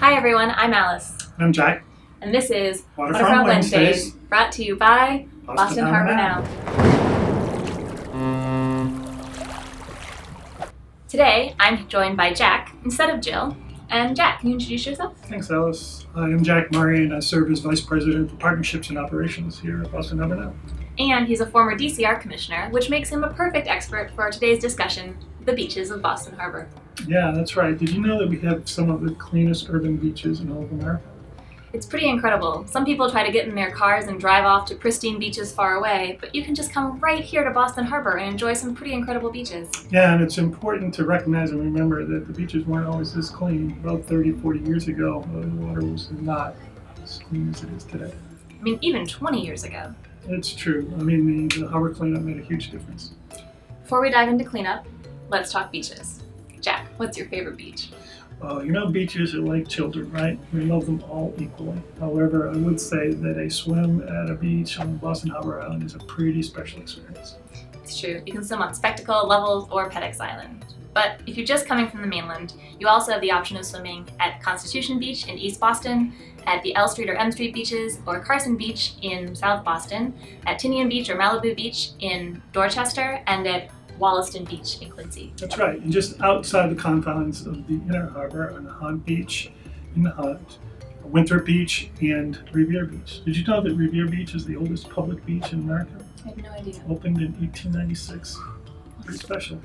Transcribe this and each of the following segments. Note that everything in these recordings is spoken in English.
Hi everyone, I'm Alice. I'm Jack. And this is Waterfront Wednesdays, brought to you by Boston Harbor Now. Today, I'm joined by Jack instead of Jill. And Jack, can you introduce yourself? Thanks, Alice. I am Jack Murray, and I serve as Vice President for Partnerships and Operations here at Boston Harbor Now. And he's a former DCR commissioner, which makes him a perfect expert for today's discussion, the beaches of Boston Harbor. Yeah, that's right. Did you know that we have some of the cleanest urban beaches in all of America? It's pretty incredible. Some people try to get in their cars and drive off to pristine beaches far away, but you can just come right here to Boston Harbor and enjoy some pretty incredible beaches. Yeah, and it's important to recognize and remember that the beaches weren't always this clean. About 30, 40 years ago, the water was not as clean as it is today. I mean, even 20 years ago. It's true. I mean, the harbor cleanup made a huge difference. Before we dive into cleanup, let's talk beaches. Jack, what's your favorite beach? Beaches are like children, right? We love them all equally. However, I would say that a swim at a beach on Boston Harbor Island is a pretty special experience. It's true. You can swim on Spectacle, Levels, or Pedex Island. But if you're just coming from the mainland, you also have the option of swimming at Constitution Beach in East Boston, at the L Street or M Street beaches, or Carson Beach in South Boston, at Tinian Beach or Malibu Beach in Dorchester, and at Wollaston Beach in Quincy. That's right, and just outside the confines of the Inner Harbor on Hunt Beach in the Hunt, Winthrop Beach, and Revere Beach. Did you know that Revere Beach is the oldest public beach in America? I have no idea. Opened in 1896. Pretty special.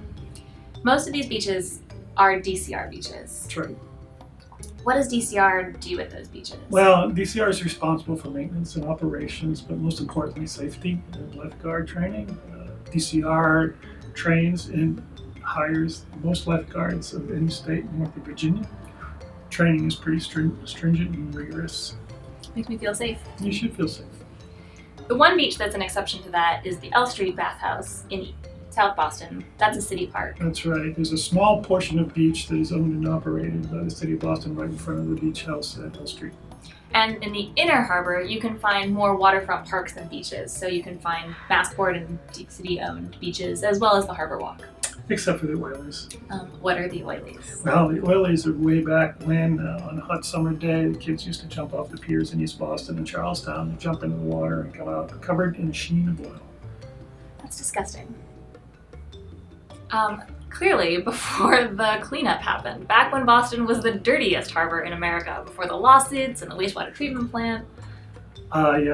Most of these beaches are DCR beaches. That's right. What does DCR do with those beaches? Well, DCR is responsible for maintenance and operations, but most importantly, safety and lifeguard training. DCR trains and hires most lifeguards of any state north of Virginia. Training is pretty stringent and rigorous. Makes me feel safe. You should feel safe. The one beach that's an exception to that is the L Street Bathhouse in South Boston. That's a city park. That's right. There's a small portion of beach that is owned and operated by the city of Boston right in front of the beach house at L Street. And in the Inner Harbor, you can find more waterfront parks than beaches. So you can find Massport and Deep City-owned beaches, as well as the Harbor Walk. Except for the oilies. What are the oilies? Well, the oilies are way back when, on a hot summer day, the kids used to jump off the piers in East Boston and Charlestown and jump into the water and come out covered in a sheen of oil. That's disgusting. Clearly, before the cleanup happened, back when Boston was the dirtiest harbor in America, before the lawsuits and the wastewater treatment plant.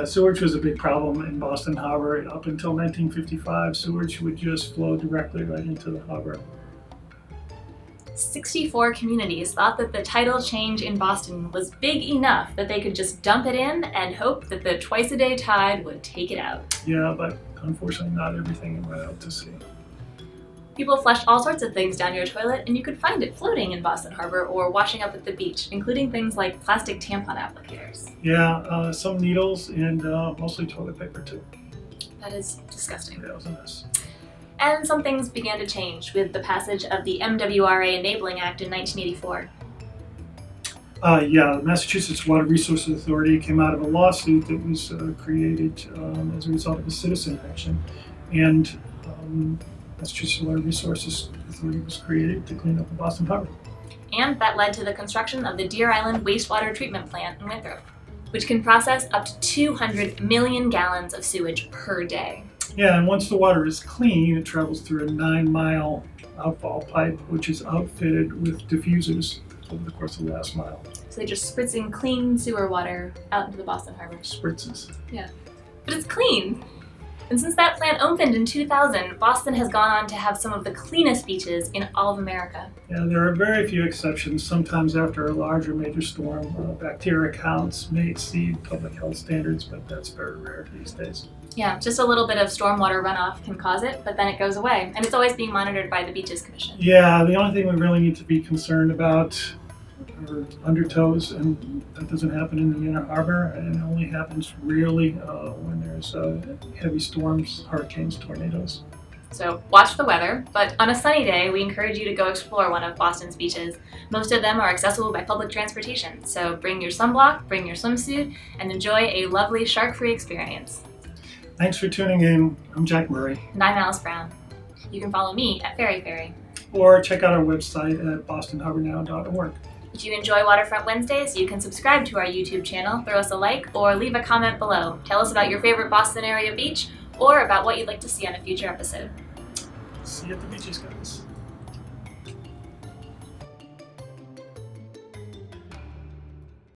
Sewage was a big problem in Boston Harbor. Up until 1955, sewage would just flow directly right into the harbor. 64 communities thought that the tidal change in Boston was big enough that they could just dump it in and hope that the twice-a-day tide would take it out. Yeah, but unfortunately not everything went out to sea. People flushed all sorts of things down your toilet, and you could find it floating in Boston Harbor or washing up at the beach, including things like plastic tampon applicators. Yeah, some needles and mostly toilet paper too. That is disgusting. Yeah, it was a mess. And some things began to change with the passage of the MWRA Enabling Act in 1984. The Massachusetts Water Resources Authority came out of a lawsuit that was created as a result of a citizen action. And Massachusetts Water Resources Authority was created to clean up the Boston Harbor. And that led to the construction of the Deer Island Wastewater Treatment Plant in Winthrop, which can process up to 200 million gallons of sewage per day. Yeah, and once the water is clean, it travels through a 9-mile outfall pipe, which is outfitted with diffusers over the course of the last mile. So they're just spritzing clean sewer water out into the Boston Harbor. Spritzes. Yeah, but it's clean. And since that plant opened in 2000, Boston has gone on to have some of the cleanest beaches in all of America. Yeah, there are very few exceptions. Sometimes after a large or major storm, bacteria counts may exceed public health standards, but that's very rare these days. Yeah, just a little bit of stormwater runoff can cause it, but then it goes away. And it's always being monitored by the Beaches Commission. Yeah, the only thing we really need to be concerned about are undertows, and that doesn't happen in the Inner Harbor, and it only happens rarely when there's heavy storms, hurricanes, tornadoes. So watch the weather, but on a sunny day, we encourage you to go explore one of Boston's beaches. Most of them are accessible by public transportation, so bring your sunblock, bring your swimsuit, and enjoy a lovely shark-free experience. Thanks for tuning in. I'm Jack Murray. And I'm Alice Brown. You can follow me at Fairy Fairy. Or check out our website at bostonharbornow.org. If you enjoy Waterfront Wednesdays, you can subscribe to our YouTube channel, throw us a like, or leave a comment below. Tell us about your favorite Boston area beach or about what you'd like to see on a future episode. See you at the beaches, guys.